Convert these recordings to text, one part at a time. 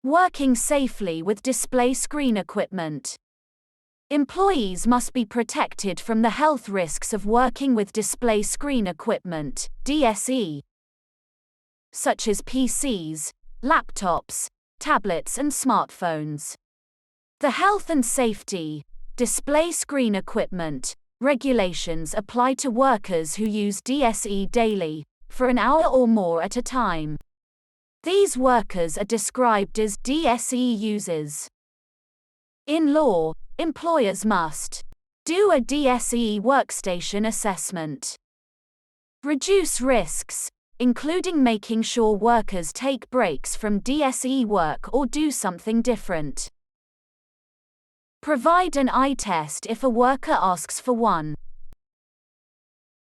Working safely with display screen equipment. Employees must be protected from the health risks of working with display screen equipment, DSE, such as PCs, laptops, tablets and smartphones. The health and safety, display screen equipment, regulations apply to workers who use DSE daily, for an hour or more at a time. These workers are described as DSE users. In law, employers must do a DSE workstation assessment. Reduce risks, including making sure workers take breaks from DSE work or do something different. Provide an eye test if a worker asks for one.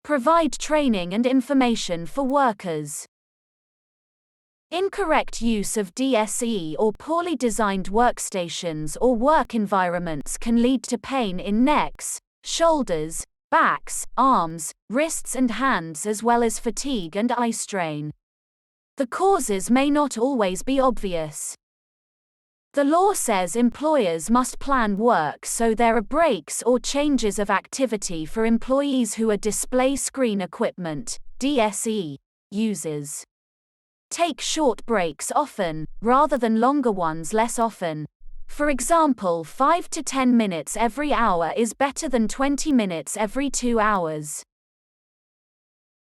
Provide training and information for workers. Incorrect use of DSE or poorly designed workstations or work environments can lead to pain in necks, shoulders, backs, arms, wrists and hands, as well as fatigue and eye strain. The causes may not always be obvious. The law says employers must plan work so there are breaks or changes of activity for employees who are display screen equipment, DSE, users. Take short breaks often, rather than longer ones less often. For example, 5 to 10 minutes every hour is better than 20 minutes every 2 hours.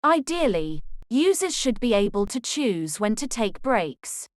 Ideally, users should be able to choose when to take breaks.